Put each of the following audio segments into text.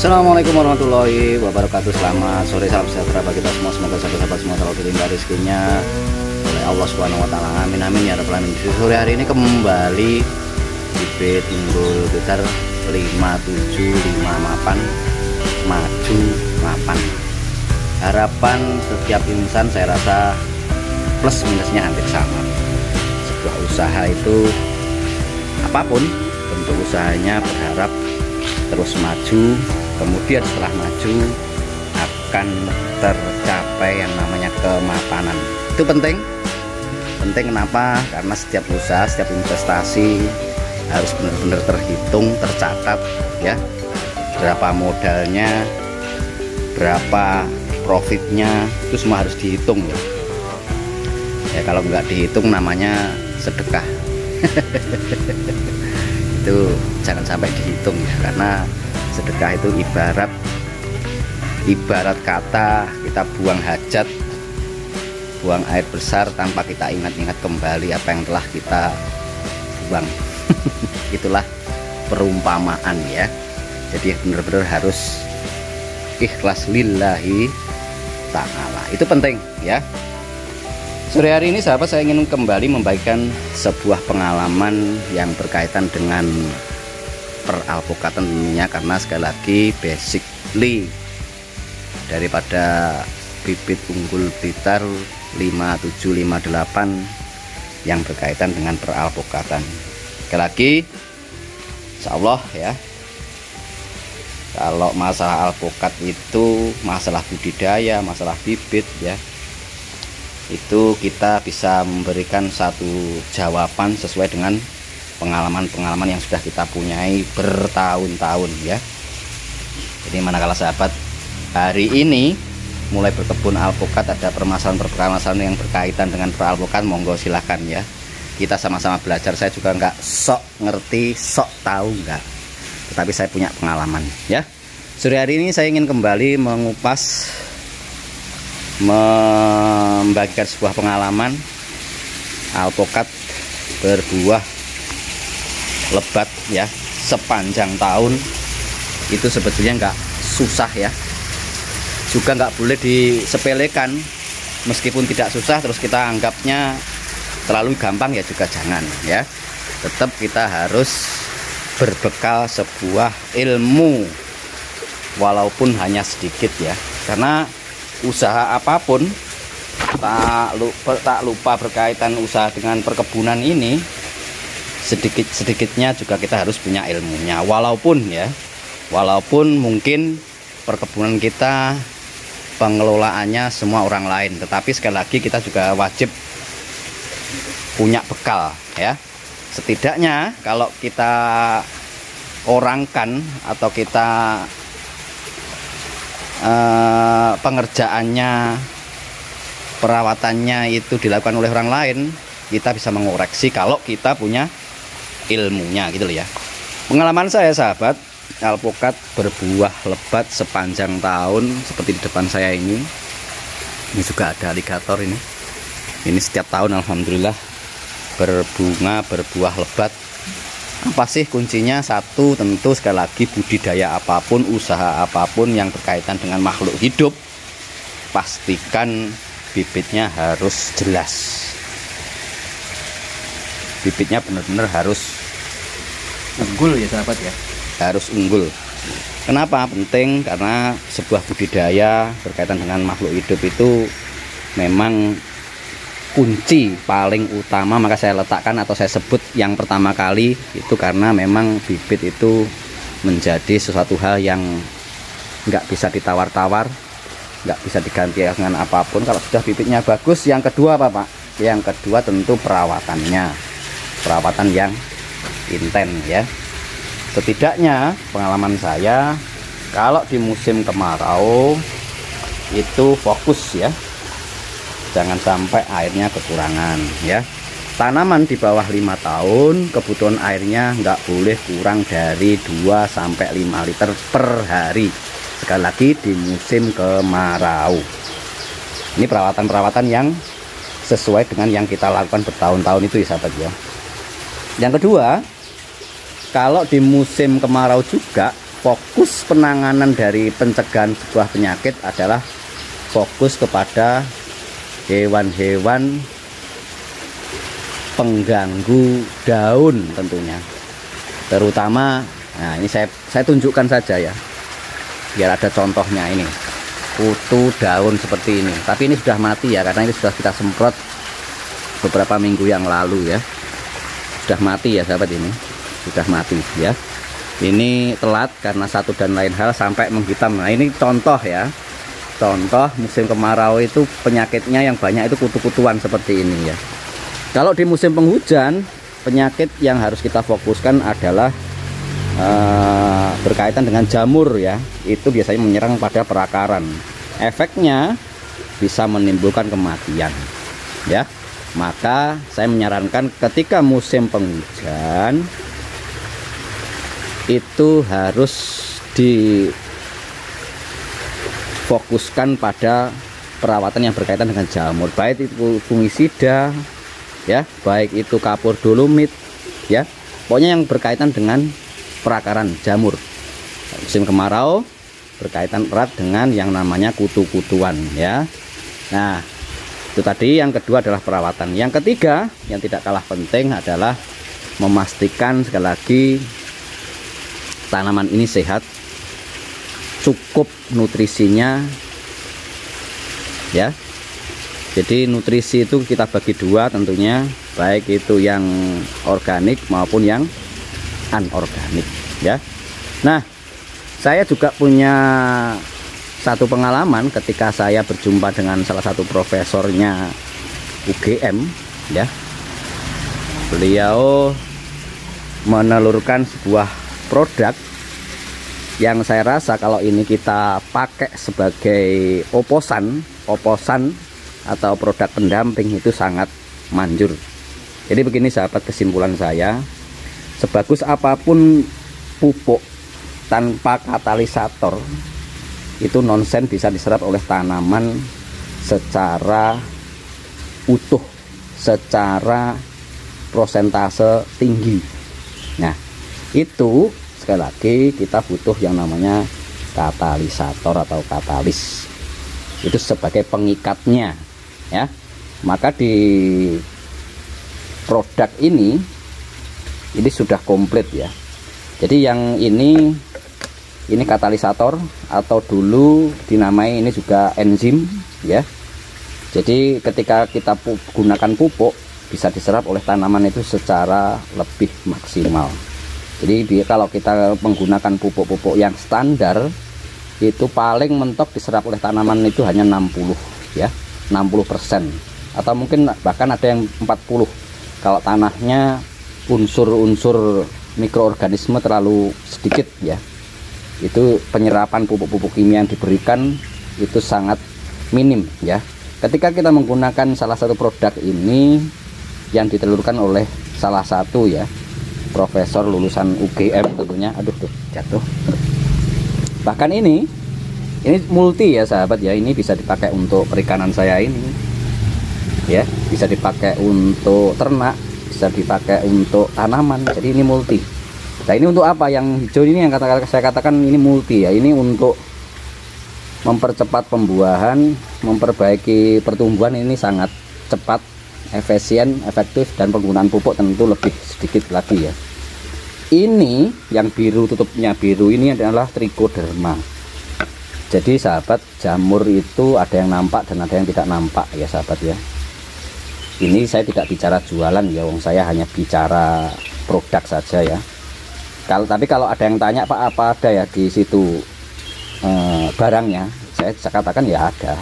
Assalamualaikum warahmatullahi wabarakatuh. Selamat sore, salam sejahtera bagi kita semua. Semoga sahabat-sahabat semua selalu dilimpah rezekinya oleh Allah Subhanahu wa taala. Amin amin ya rabbal alamin. Di sore hari ini kembali bibit unggul besar 5758 maju mapan. Harapan setiap insan saya rasa plus minusnya hampir sama. Sebuah usaha itu apapun bentuk usahanya, berharap terus maju. Kemudian setelah maju akan tercapai yang namanya kemapanan. Itu penting. Penting kenapa? Karena setiap usaha, setiap investasi harus benar-benar terhitung, tercatat ya. Berapa modalnya, berapa profitnya, itu semua harus dihitung ya. Ya kalau nggak dihitung namanya sedekah. Itu jangan sampai dihitung ya, karena sedekah itu ibarat kata kita buang hajat, buang air besar tanpa kita ingat-ingat kembali apa yang telah kita buang. Itulah perumpamaan ya. Jadi benar-benar harus ikhlas lillahi ta'ala. Itu penting ya. Sore hari ini sahabat, saya ingin kembali membagikan sebuah pengalaman yang berkaitan dengan peralpukatan tentunya, karena sekali lagi basically daripada bibit unggul Blitar 5758 yang berkaitan dengan peralpukatan. Sekali lagi insyaallah ya, kalau masalah alpukat itu masalah budidaya, masalah bibit ya, itu kita bisa memberikan satu jawaban sesuai dengan pengalaman-pengalaman yang sudah kita punyai bertahun-tahun ya. Jadi manakala sahabat hari ini mulai berkebun alpukat, ada permasalahan-permasalahan yang berkaitan dengan peralpukat, monggo silahkan ya. Kita sama-sama belajar. Saya juga nggak sok ngerti, sok tahu nggak, tetapi saya punya pengalaman ya. Sore hari ini saya ingin kembali mengupas, membagikan sebuah pengalaman alpukat berbuah lebat ya sepanjang tahun. Itu sebetulnya nggak susah ya, juga nggak boleh disepelekan. Meskipun tidak susah terus kita anggapnya terlalu gampang ya, juga jangan ya. Tetap kita harus berbekal sebuah ilmu walaupun hanya sedikit ya, karena usaha apapun tak lupa berkaitan usaha dengan perkebunan ini, sedikitnya juga kita harus punya ilmunya. Walaupun mungkin perkebunan kita pengelolaannya semua orang lain, tetapi sekali lagi kita juga wajib punya bekal ya. Setidaknya kalau kita orangkan atau kita pengerjaannya, perawatannya itu dilakukan oleh orang lain, kita bisa mengoreksi kalau kita punya ilmunya gitu loh ya. Pengalaman saya sahabat, alpukat berbuah lebat sepanjang tahun seperti di depan saya ini. Ini juga ada aligator ini. Ini setiap tahun alhamdulillah berbunga, berbuah lebat. Apa sih kuncinya? Satu, tentu sekali lagi budidaya apapun, usaha apapun yang berkaitan dengan makhluk hidup, pastikan bibitnya harus jelas. Bibitnya benar-benar harus unggul ya sahabat ya, harus unggul. Kenapa penting? Karena sebuah budidaya berkaitan dengan makhluk hidup itu memang kunci paling utama. Maka saya letakkan atau saya sebut yang pertama kali itu karena memang bibit itu menjadi sesuatu hal yang nggak bisa ditawar-tawar, nggak bisa diganti dengan apapun. Kalau sudah bibitnya bagus, yang kedua apa Pak? Yang kedua tentu perawatannya, perawatan yang intens ya. Setidaknya pengalaman saya, kalau di musim kemarau itu fokus ya, jangan sampai airnya kekurangan ya. Tanaman di bawah 5 tahun kebutuhan airnya nggak boleh kurang dari 2-5 liter per hari. Sekali lagi di musim kemarau. Ini perawatan-perawatan yang sesuai dengan yang kita lakukan bertahun-tahun itu ya sahabat ya. Yang kedua, kalau di musim kemarau juga fokus penanganan dari pencegahan sebuah penyakit adalah fokus kepada hewan-hewan pengganggu daun tentunya, terutama nah ini saya tunjukkan saja ya biar ada contohnya. Ini kutu daun seperti ini, tapi ini sudah mati ya karena ini sudah kita semprot beberapa minggu yang lalu ya, sudah mati ya sahabat, ini sudah mati ya. Ini telat karena satu dan lain hal sampai menghitam. Nah ini contoh ya, contoh musim kemarau itu penyakitnya yang banyak itu kutu-kutuan seperti ini ya. Kalau di musim penghujan, penyakit yang harus kita fokuskan adalah berkaitan dengan jamur ya. Itu biasanya menyerang pada perakaran. Efeknya bisa menimbulkan kematian ya. Maka saya menyarankan ketika musim penghujan itu harus difokuskan pada perawatan yang berkaitan dengan jamur, baik itu fungisida ya, baik itu kapur dolomit ya, pokoknya yang berkaitan dengan perakaran jamur. Musim kemarau berkaitan erat dengan yang namanya kutu-kutuan ya. Nah itu tadi, yang kedua adalah perawatan. Yang ketiga yang tidak kalah penting adalah memastikan sekali lagi tanaman ini sehat, cukup nutrisinya ya. Jadi nutrisi itu kita bagi dua tentunya, baik itu yang organik maupun yang anorganik ya. Nah saya juga punya satu pengalaman ketika saya berjumpa dengan salah satu profesornya UGM ya. Beliau menelurkan sebuah produk yang saya rasa kalau ini kita pakai sebagai oposan atau produk pendamping itu sangat manjur. Jadi begini sahabat, kesimpulan saya, sebagus apapun pupuk tanpa katalisator itu nonsen bisa diserap oleh tanaman secara utuh, secara prosentase tinggi. Nah itu sekali lagi kita butuh yang namanya katalisator atau katalis, itu sebagai pengikatnya ya. Maka di produk ini sudah komplit ya. Jadi yang ini katalisator atau dulu dinamai ini juga enzim ya. Jadi ketika kita gunakan pupuk bisa diserap oleh tanaman itu secara lebih maksimal. Jadi kalau kita menggunakan pupuk-pupuk yang standar itu paling mentok diserap oleh tanaman itu hanya 60 ya, 60%, atau mungkin bahkan ada yang 40 kalau tanahnya unsur-unsur mikroorganisme terlalu sedikit ya. Itu penyerapan pupuk-pupuk kimia yang diberikan itu sangat minim ya. Ketika kita menggunakan salah satu produk ini yang ditelurkan oleh salah satu ya profesor lulusan UGM tentunya, aduh tuh jatuh. Bahkan ini multi ya sahabat ya, ini bisa dipakai untuk perikanan saya ini ya, bisa dipakai untuk ternak, bisa dipakai untuk tanaman, jadi ini multi. Nah ini untuk apa? Yang hijau ini yang saya katakan ini multi ya, ini untuk mempercepat pembuahan, memperbaiki pertumbuhan, ini sangat cepat, efisien, efektif, dan penggunaan pupuk tentu lebih sedikit lagi ya. Ini yang biru, tutupnya biru ini adalah trichoderma. Jadi sahabat, jamur itu ada yang nampak dan ada yang tidak nampak ya sahabat ya. Ini saya tidak bicara jualan ya, wong saya hanya bicara produk saja ya. Tapi kalau ada yang tanya Pak apa ada ya di situ barangnya, saya katakan ya ada.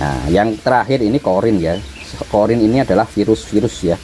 Nah yang terakhir ini korin ya. Korin ini adalah virus-virus ya.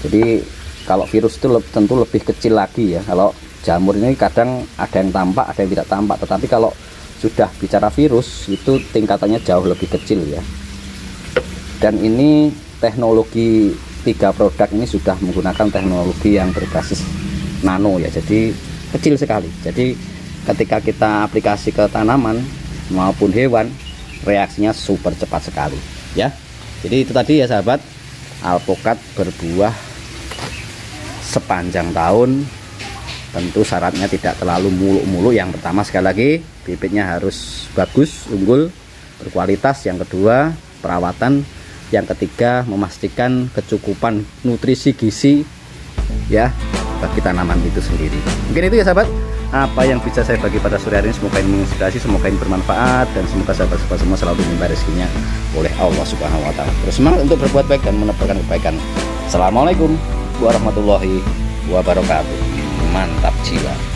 Jadi kalau virus itu tentu lebih kecil lagi ya. Kalau jamur ini kadang ada yang tampak, ada yang tidak tampak. Tetapi kalau sudah bicara virus itu tingkatannya jauh lebih kecil ya. Dan ini teknologi 3 produk ini sudah menggunakan teknologi yang berbasis nano ya. Jadi kecil sekali. Jadi ketika kita aplikasi ke tanaman maupun hewan, reaksinya super cepat sekali ya. Jadi itu tadi ya sahabat, alpukat berbuah sepanjang tahun tentu syaratnya tidak terlalu muluk-muluk. Yang pertama sekali lagi bibitnya harus bagus, unggul, berkualitas. Yang kedua perawatan. Yang ketiga memastikan kecukupan nutrisi gizi ya bagi tanaman itu sendiri. Mungkin itu ya sahabat, apa yang bisa saya bagi pada sore hari ini. Semoga ini menginspirasi, semoga ini bermanfaat, dan semoga sahabat-sahabat semua selalu dilimpahi rezekinya oleh Allah Subhanahu wa Ta'ala. Terus semangat untuk berbuat baik dan menebarkan kebaikan. Assalamualaikum warahmatullahi wabarakatuh. Mantap jiwa.